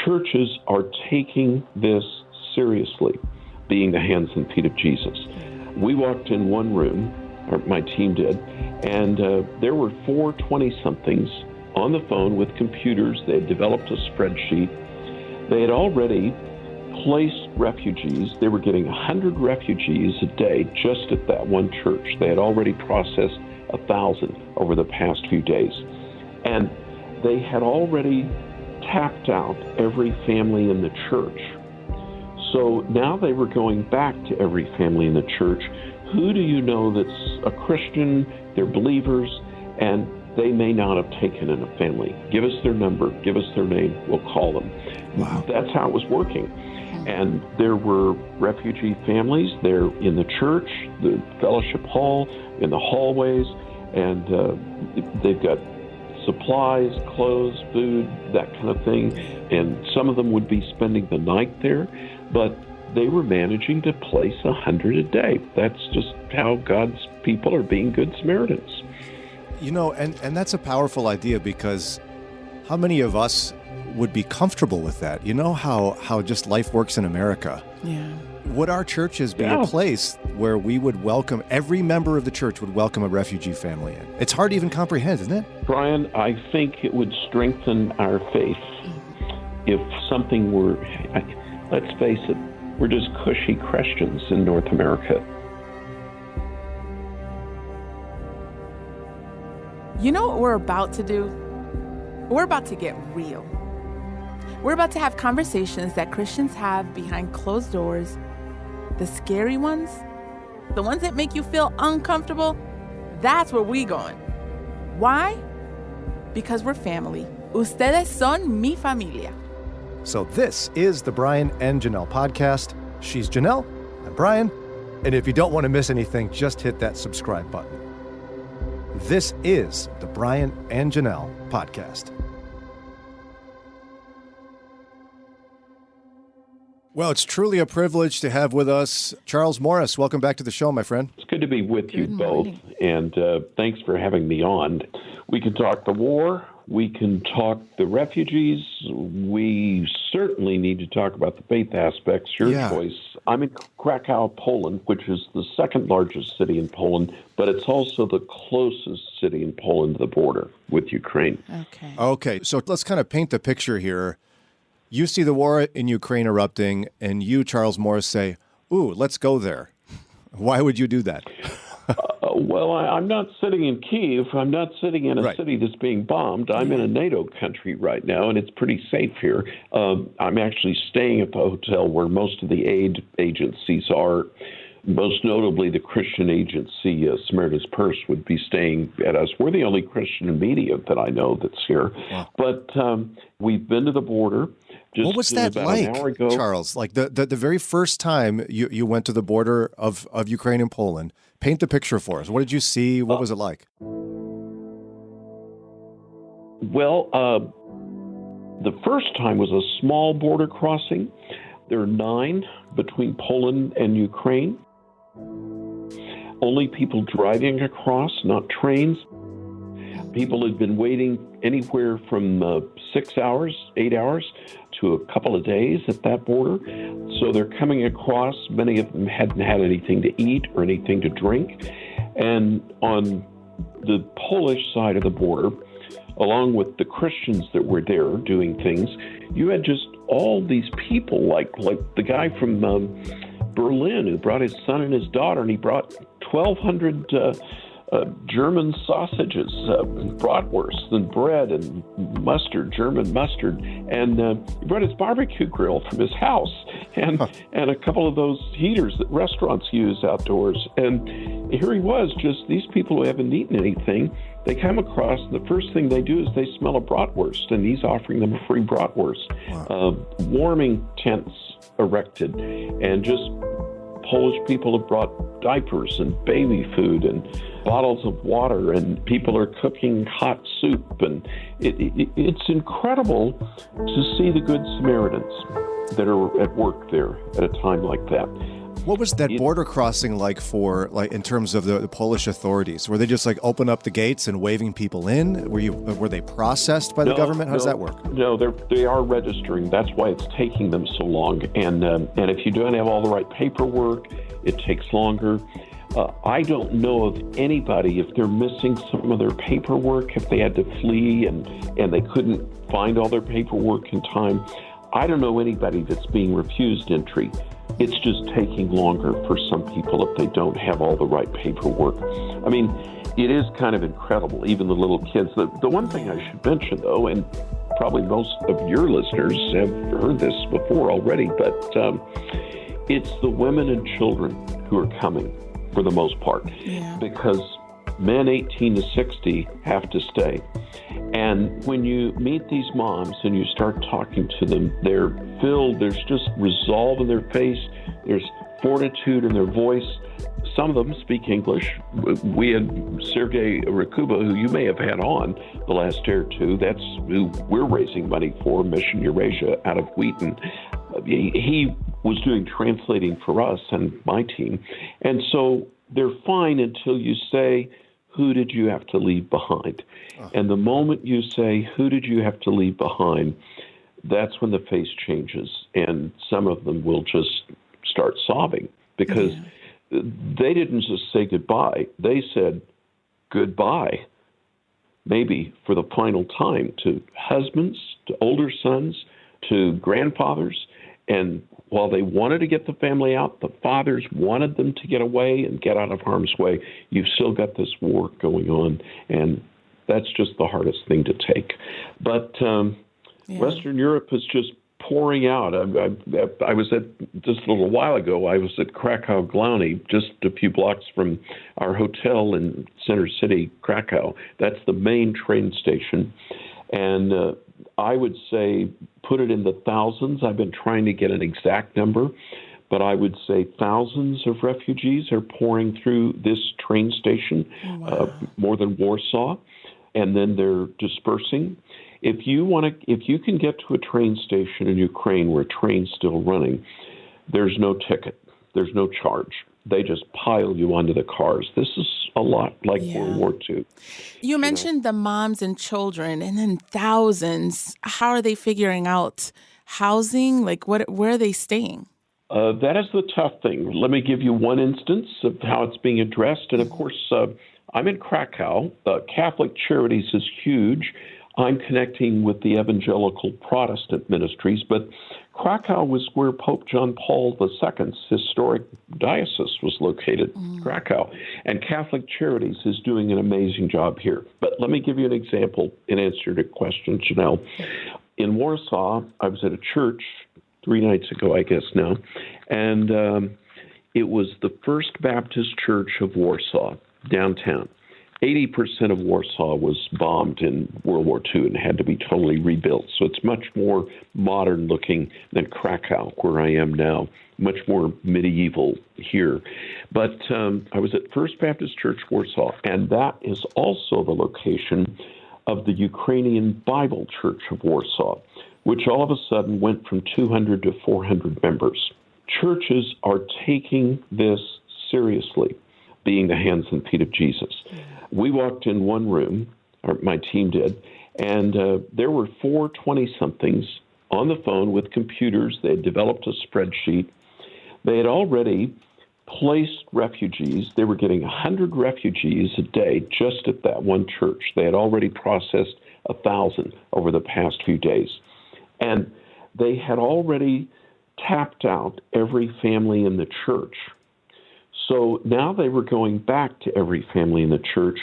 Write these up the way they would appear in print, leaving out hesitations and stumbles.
churches are taking this seriously, being the hands and feet of Jesus. We walked in one room, or my team did, and there were 4 20-somethings on the phone with computers. They had developed a spreadsheet. They had already placed refugees. They were getting 100 refugees a day just at that one church. They had already processed 1,000 over the past few days. And they had already tapped out every family in the church. So now they were going back to every family in the church. Who do you know that's a Christian? They're believers, and they may not have taken in a family. Give us their number, give us their name, we'll call them. Wow. That's how it was working. And there were refugee families there in the church, the fellowship hall, in the hallways, and they've got supplies, clothes, food, that kind of thing. And some of them would be spending the night there, but they were managing to place 100 a day. That's just how God's people are being good Samaritans. You know, and that's a powerful idea, because how many of us would be comfortable with that? You know how just life works in America. Yeah. Would our churches be a place where we would welcome, every member of the church would welcome a refugee family in? It's hard to even comprehend, isn't it? Brian, I think it would strengthen our faith if something were, let's face it, we're just cushy Christians in North America. You know what we're about to do? We're about to get real. We're about to have conversations that Christians have behind closed doors. The scary ones, the ones that make you feel uncomfortable, that's where we going. Why? Because we're family. Ustedes son mi familia. So this is the Brian and Jannelle podcast. She's Jannelle, I'm Brian, and if you don't want to miss anything, just hit that subscribe button. This is the Brian and Jannelle podcast. Well, it's truly a privilege to have with us Charles Morris. Welcome back to the show, my friend. It's good to be with you Good both, morning. and thanks for having me on. We can talk the war. We can talk the refugees. We certainly need to talk about the faith aspects, your choice. I'm in Krakow, Poland, which is the second largest city in Poland, but it's also the closest city in Poland to the border with Ukraine. Okay. So let's kind of paint the picture here. You see the war in Ukraine erupting, and you, Charles Morris, say, ooh, let's go there. Why would you do that? Well, I'm not sitting in Kyiv. I'm not sitting in a city that's being bombed. I'm in a NATO country right now, and it's pretty safe here. I'm actually staying at the hotel where most of the aid agencies are. Most notably, the Christian agency, Samaritan's Purse, would be staying at us. We're the only Christian media that I know that's here. Wow. But we've been to the border. What was that like, Charles? Like the very first time you went to the border of Ukraine and Poland. Paint the picture for us. What did you see? What was it like? Well, the first time was a small border crossing. There are 9 between Poland and Ukraine. Only people driving across, not trains. People had been waiting anywhere from 6 hours, 8 hours, to a couple of days at that border. So they're coming across. Many of them hadn't had anything to eat or anything to drink. And on the Polish side of the border, along with the Christians that were there doing things, you had just all these people, like the guy from Berlin who brought his son and his daughter, and he brought 1,200 German sausages, bratwurst, and bread and mustard, German mustard, and he brought his barbecue grill from his house, and a couple of those heaters that restaurants use outdoors. And here he was, just these people who haven't eaten anything. They come across, and the first thing they do is they smell a bratwurst, and he's offering them a free bratwurst. Wow. Warming tents erected, and just Polish people have brought diapers and baby food and bottles of water, and people are cooking hot soup. And it's incredible to see the Good Samaritans that are at work there at a time like that. What was that border crossing like in terms of the Polish authorities? Were they just like open up the gates and waving people in? Were they processed by the government? How does that work? No, they are registering. That's why it's taking them so long. And if you don't have all the right paperwork, it takes longer. I don't know of anybody, if they're missing some of their paperwork, if they had to flee and they couldn't find all their paperwork in time. I don't know anybody that's being refused entry. It's just taking longer for some people if they don't have all the right paperwork. I mean, it is kind of incredible, even the little kids. The one thing I should mention, though, and probably most of your listeners have heard this before already, but it's the women and children who are coming for the most part, because men 18 to 60 have to stay. And when you meet these moms and you start talking to them, they're filled, there's just resolve in their face, there's fortitude in their voice. Some of them speak English. We had Sergei Rakuba, who you may have had on the last day or two. That's who we're raising money for, Mission Eurasia out of Wheaton. He was doing translating for us and my team. And so they're fine until you say, who did you have to leave behind? And the moment you say, who did you have to leave behind, that's when the face changes. And some of them will just start sobbing because they didn't just say goodbye. They said goodbye, maybe for the final time, to husbands, to older sons, to grandfathers. And while they wanted to get the family out, the fathers wanted them to get away and get out of harm's way. You've still got this war going on, and that's just the hardest thing to take. But Western Europe is just pouring out. I was at, just a little while ago, I was at Krakow Glauni, just a few blocks from our hotel in Center City, Krakow. That's the main train station. And I would say put it in the thousands. I've been trying to get an exact number, but I would say thousands of refugees are pouring through this train station, more than Warsaw, and then they're dispersing. If you can get to a train station in Ukraine where a train's still running, there's no ticket, there's no charge. They just pile you onto the cars. This is a lot like World War II. You mentioned the moms and children, and then thousands. How are they figuring out housing? Like, where are they staying? That is the tough thing. Let me give you one instance of how it's being addressed. And of course, I'm in Krakow. Catholic Charities is huge. I'm connecting with the evangelical Protestant ministries, but Krakow was where Pope John Paul II's historic diocese was located, Krakow. And Catholic Charities is doing an amazing job here. But let me give you an example in answer to your question, Jannelle. In Warsaw, I was at a church 3 nights ago, I guess now, and it was the First Baptist Church of Warsaw, downtown. 80% of Warsaw was bombed in World War II and had to be totally rebuilt. So it's much more modern looking than Krakow, where I am now, much more medieval here. But I was at First Baptist Church, Warsaw, and that is also the location of the Ukrainian Bible Church of Warsaw, which all of a sudden went from 200 to 400 members. Churches are taking this seriously, being the hands and feet of Jesus. We walked in one room, or my team did, and there were 4 20-somethings on the phone with computers. They had developed a spreadsheet. They had already placed refugees. They were getting 100 refugees a day just at that one church. They had already processed 1,000 over the past few days. And they had already tapped out every family in the church. So now they were going back to every family in the church.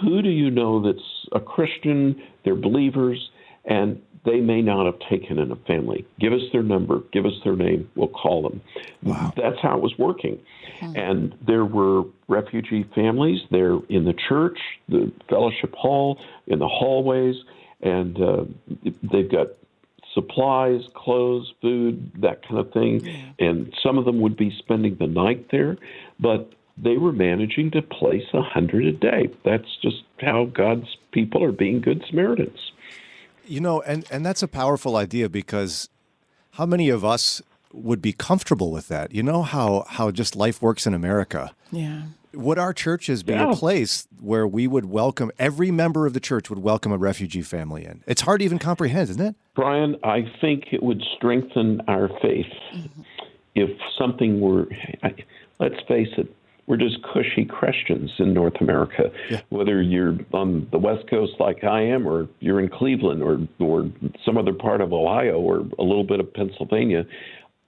Who do you know that's a Christian, they're believers, and they may not have taken in a family? Give us their number, give us their name, we'll call them. Wow. That's how it was working. And there were refugee families there in the church, the fellowship hall, in the hallways, and they've got supplies, clothes, food, that kind of thing. And some of them would be spending the night there, but they were managing to place 100 a day. That's just how God's people are being good Samaritans. You know, and that's a powerful idea, because how many of us would be comfortable with that. You know how just life works in America. Yeah. Would our churches be a place where we would welcome, every member of the church would welcome a refugee family in? It's hard to even comprehend, isn't it? Brian, I think it would strengthen our faith if something were, let's face it, we're just cushy Christians in North America. Yeah. Whether you're on the West Coast like I am, or you're in Cleveland, or some other part of Ohio, or a little bit of Pennsylvania,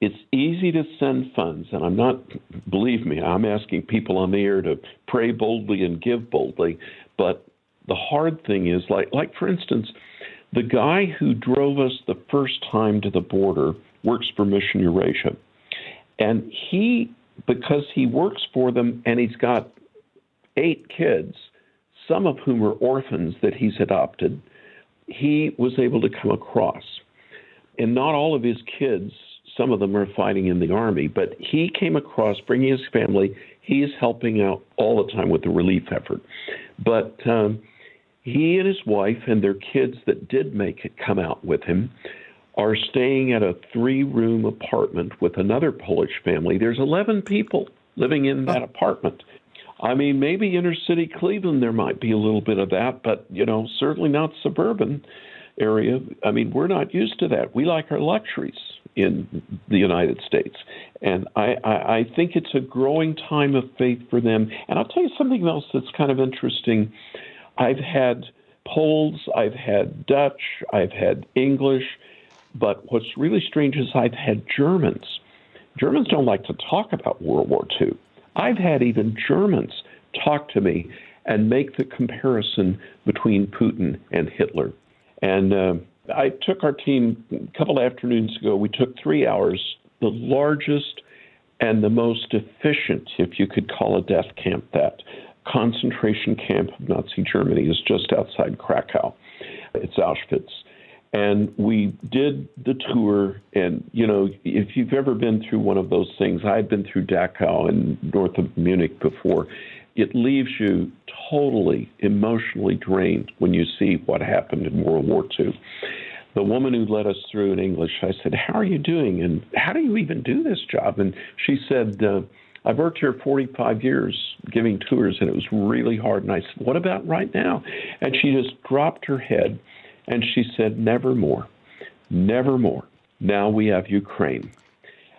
it's easy to send funds. And I'm not, believe me, I'm asking people on the air to pray boldly and give boldly. But the hard thing is, like for instance, the guy who drove us the first time to the border works for Mission Eurasia. And because he works for them and he's got 8 kids, some of whom are orphans that he's adopted, he was able to come across. And not all of his kids, some of them are fighting in the army, but he came across bringing his family. He is helping out all the time with the relief effort. But he and his wife and their kids that did make it come out with him are staying at a 3-room apartment with another Polish family. There's 11 people living in that apartment. I mean, maybe inner city Cleveland, there might be a little bit of that, but, certainly not suburban area. I mean, we're not used to that. We like our luxuries in the United States. And I think it's a growing time of faith for them. And I'll tell you something else that's kind of interesting. I've had Poles, I've had Dutch, I've had English, but what's really strange is I've had Germans. Germans don't like to talk about World War II. I've had even Germans talk to me and make the comparison between Putin and Hitler. And I took our team a couple afternoons ago. We took 3 hours, the largest and the most efficient, if you could call a death camp that, concentration camp of Nazi Germany is just outside Krakow. It's Auschwitz. And we did the tour, and, if you've ever been through one of those things, I've been through Dachau and north of Munich before, it leaves you totally emotionally drained when you see what happened in World War II. The woman who led us through in English, I said, "How are you doing? And how do you even do this job?" And she said, "I've worked here 45 years giving tours, and it was really hard." And I said, "What about right now?" And she just dropped her head. And she said, "Never more, never more. Now we have Ukraine.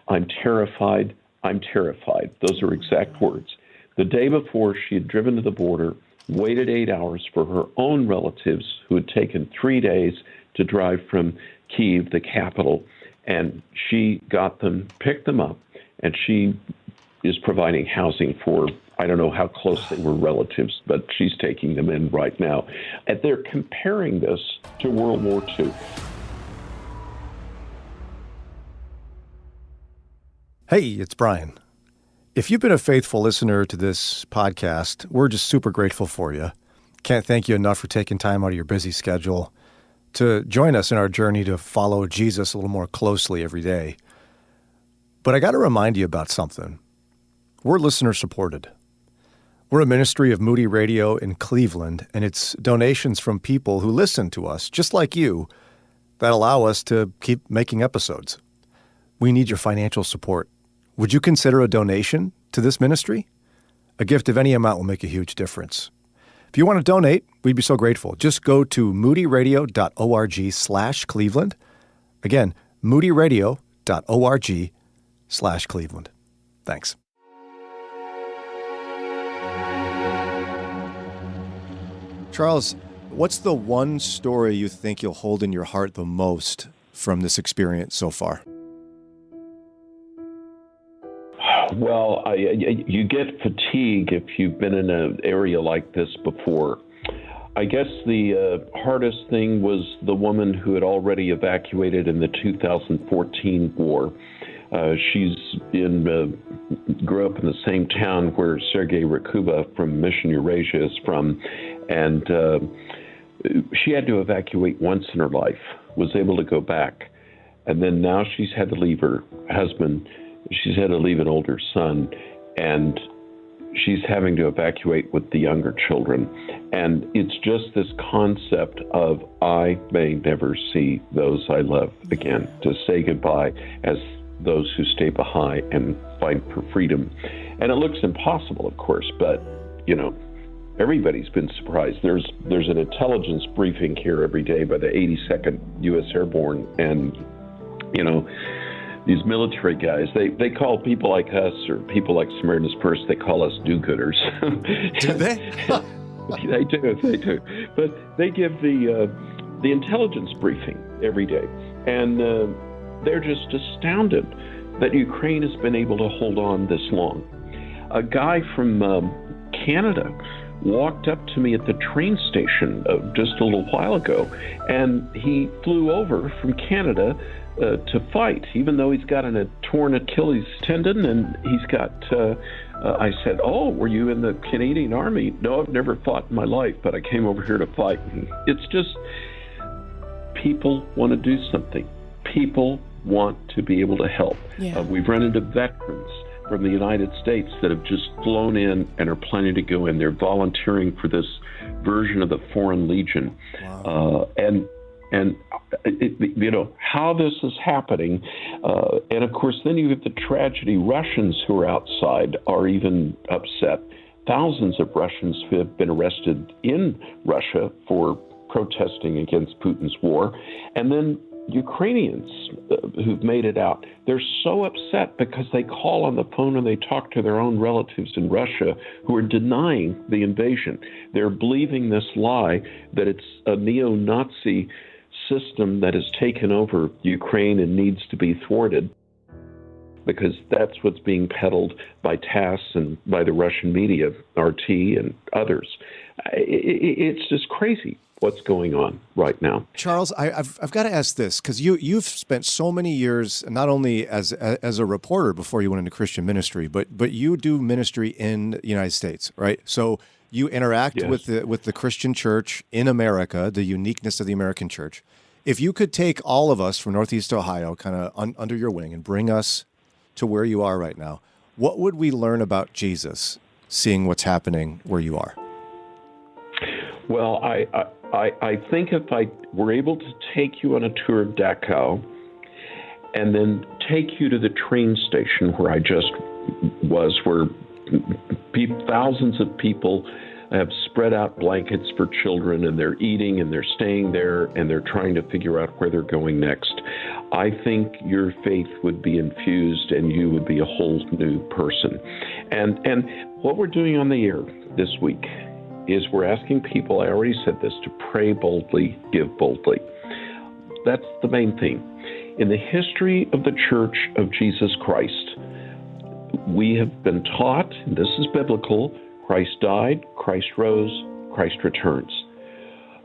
I'm terrified. I'm terrified." Those are exact words. The day before, she had driven to the border, waited 8 hours for her own relatives who had taken 3 days to drive from Kyiv, the capital, and she got them, picked them up, and she is providing housing for, I don't know how close they were relatives, but she's taking them in right now. And they're comparing this to World War II. Hey, it's Brian. If you've been a faithful listener to this podcast, we're just super grateful for you. Can't thank you enough for taking time out of your busy schedule to join us in our journey to follow Jesus a little more closely every day. But I got to remind you about something. We're listener supported. We're a ministry of Moody Radio in Cleveland, and it's donations from people who listen to us, just like you, that allow us to keep making episodes. We need your financial support. Would you consider a donation to this ministry? A gift of any amount will make a huge difference. If you want to donate, we'd be so grateful. Just go to moodyradio.org/Cleveland. Again, moodyradio.org/Cleveland. Thanks. Charles, what's the one story you think you'll hold in your heart the most from this experience so far? Well, you get fatigue if you've been in an area like this before. I guess the hardest thing was the woman who had already evacuated in the 2014 war. She's grew up in the same town where Sergei Rakuba from Mission Eurasia is from, and she had to evacuate once in her life, was able to go back, and then now she's had to leave her husband. She's had to leave an older son, and she's having to evacuate with the younger children. And it's just this concept of, I may never see those I love again, to say goodbye, as those who stay behind and fight for freedom. And it looks impossible, of course, but, everybody's been surprised. There's an intelligence briefing here every day by the 82nd U.S. Airborne, and, these military guys, they call people like us or people like Samaritan's Purse, they call us do-gooders. Do they? They do. But they give the intelligence briefing every day, and they're just astounded that Ukraine has been able to hold on this long. A guy from Canada walked up to me at the train station just a little while ago, and he flew over from Canada to fight, even though he's got a torn Achilles tendon, and he's got, I said, "Oh, were you in the Canadian Army?" "No, I've never fought in my life, but I came over here to fight." And it's just, people want to do something. People want to be able to help. Yeah. We've run into veterans from the United States that have just flown in and are planning to go in. They're volunteering for this version of the Foreign Legion. Wow. And how this is happening. And of course, then you have the tragedy. Russians who are outside are even upset. Thousands of Russians have been arrested in Russia for protesting against Putin's war. And then Ukrainians who've made it out, they're so upset because they call on the phone and they talk to their own relatives in Russia who are denying the invasion. They're believing this lie that it's a neo-Nazi system that has taken over Ukraine and needs to be thwarted, because that's what's being peddled by TASS and by the Russian media, RT and others. It's just crazy what's going on right now. Charles, I've got to ask this, because you've spent so many years, not only as a reporter before you went into Christian ministry, but you do ministry in the United States, right? So you interact Yes. with the Christian church in America, the uniqueness of the American church. If you could take all of us from Northeast Ohio kind of under your wing and bring us to where you are right now, what would we learn about Jesus seeing what's happening where you are? Well, I think if I were able to take you on a tour of Dachau and then take you to the train station where I just was, where thousands of people have spread out blankets for children, and they're eating and they're staying there and they're trying to figure out where they're going next, I think your faith would be infused and you would be a whole new person. And what we're doing on the air this week is we're asking people, I already said this, to pray boldly, give boldly. That's the main thing. In the history of the Church of Jesus Christ, we have been taught, and this is biblical, Christ died, Christ rose, Christ returns.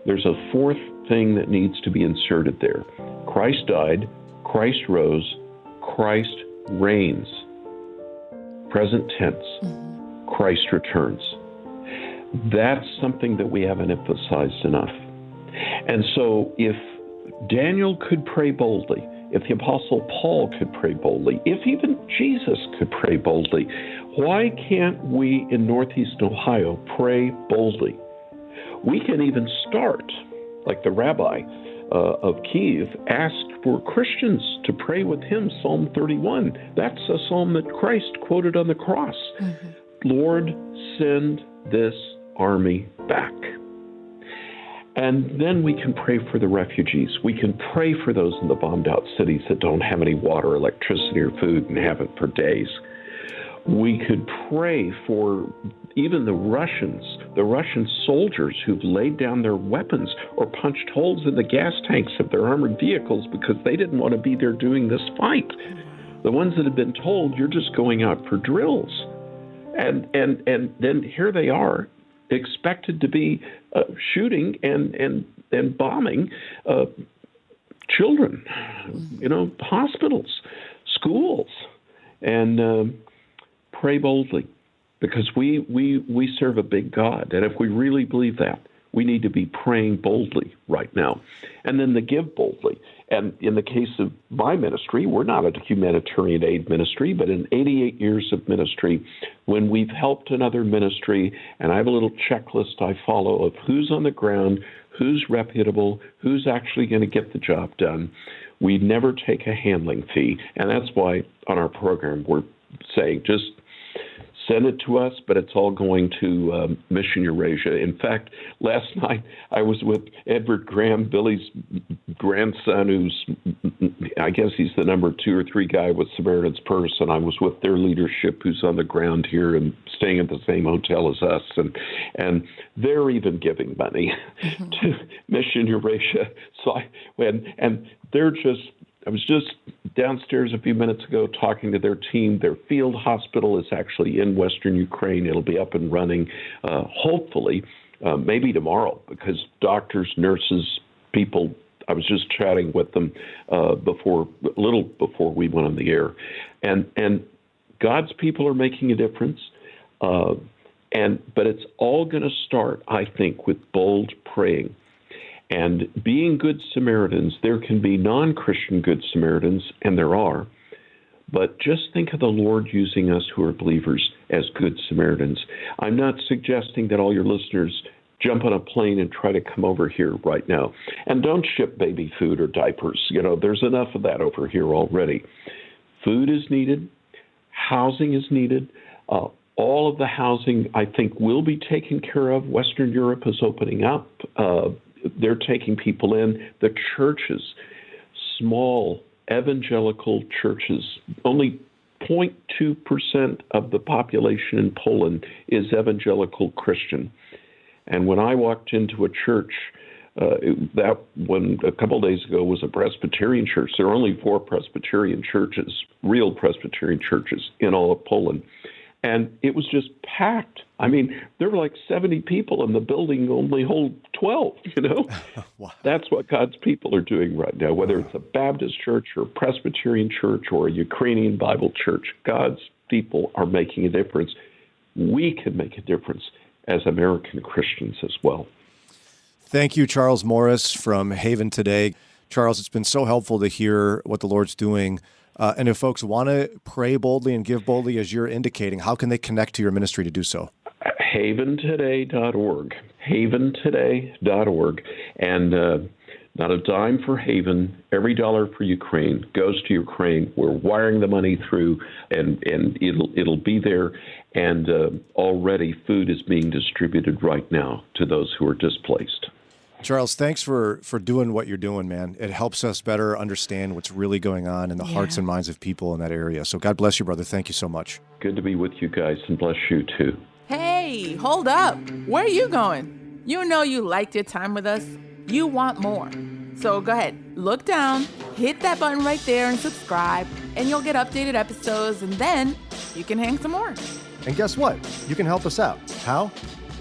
There's a fourth thing that needs to be inserted there. Christ died, Christ rose, Christ reigns. Present tense, Christ returns. That's something that we haven't emphasized enough. And so if Daniel could pray boldly, if the Apostle Paul could pray boldly, if even Jesus could pray boldly, why can't we in Northeast Ohio pray boldly? We can even start, like the rabbi of Kiev asked for Christians to pray with him, Psalm 31. That's a psalm that Christ quoted on the cross. Mm-hmm. Lord, send this army back. And then we can pray for the refugees. We can pray for those in the bombed out cities that don't have any water, electricity, or food and haven't for days. We could pray for even the Russian soldiers who've laid down their weapons or punched holes in the gas tanks of their armored vehicles because they didn't want to be there doing this fight. The ones that have been told, you're just going out for drills. And then here they are, expected to be shooting and bombing children, hospitals, schools, and pray boldly, because we serve a big God. And if we really believe that, we need to be praying boldly right now. And then to give boldly. And in the case of my ministry, we're not a humanitarian aid ministry, but in 88 years of ministry, when we've helped another ministry, and I have a little checklist I follow of who's on the ground, who's reputable, who's actually going to get the job done. We never take a handling fee, and that's why on our program we're saying just send it to us, but it's all going to Mission Eurasia. In fact, last night I was with Edward Graham, Billy's grandson, who's, I guess he's the number 2 or 3 guy with Samaritan's Purse, and I was with their leadership who's on the ground here and staying at the same hotel as us, and they're even giving money to Mission Eurasia. So I was just downstairs a few minutes ago talking to their team. Their field hospital is actually in Western Ukraine. It'll be up and running, hopefully, maybe tomorrow, because doctors, nurses, people, I was just chatting with them a little before we went on the air. And God's people are making a difference. But it's all going to start, I think, with bold praying. And being good Samaritans, there can be non-Christian good Samaritans, and there are. But just think of the Lord using us who are believers as good Samaritans. I'm not suggesting that all your listeners jump on a plane and try to come over here right now. And don't ship baby food or diapers. There's enough of that over here already. Food is needed. Housing is needed. All of the housing, I think, will be taken care of. Western Europe is opening up. They're taking people in. The churches, small evangelical churches, only 0.2% of the population in Poland is evangelical Christian. And when I walked into a church, that one a couple of days ago was a Presbyterian church. There are only 4 Presbyterian churches, real Presbyterian churches in all of Poland. And it was just packed. I mean, there were like 70 people, and the building only hold 12, Wow. That's what God's people are doing right now, whether it's a Baptist church or a Presbyterian church or a Ukrainian Bible church. God's people are making a difference. We can make a difference as American Christians as well. Thank you, Charles Morris from Haven Today. Charles, it's been so helpful to hear what the Lord's doing. And if folks want to pray boldly and give boldly, as you're indicating, how can they connect to your ministry to do so? Haventoday.org. Haventoday.org. And not a dime for Haven. Every dollar for Ukraine goes to Ukraine. We're wiring the money through, and it'll be there. And already food is being distributed right now to those who are displaced. Charles, thanks for doing what you're doing, man. It helps us better understand what's really going on in the hearts and minds of people in that area. So God bless you, brother. Thank you so much. Good to be with you guys, and bless you too. Hey, hold up. Where are you going? You know you liked your time with us. You want more. So go ahead, look down, hit that button right there and subscribe, and you'll get updated episodes, and then you can hang some more. And guess what? You can help us out. How?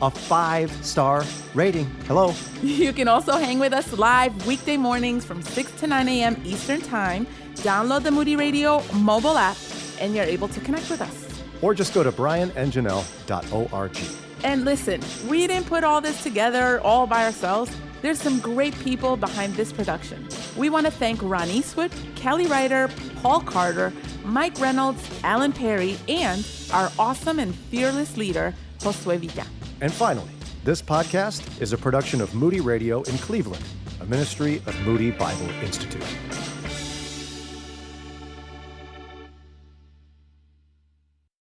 A 5-star rating. Hello. You can also hang with us live weekday mornings from 6 to 9 a.m. Eastern Time. Download the Moody Radio mobile app, and you're able to connect with us. Or just go to brianandjannelle.org. And listen, we didn't put all this together all by ourselves. There's some great people behind this production. We want to thank Ron Eastwood, Kelly Ryder, Paul Carter, Mike Reynolds, Alan Perry, and our awesome and fearless leader, Josue Villa. And finally, this podcast is a production of Moody Radio in Cleveland, a ministry of Moody Bible Institute.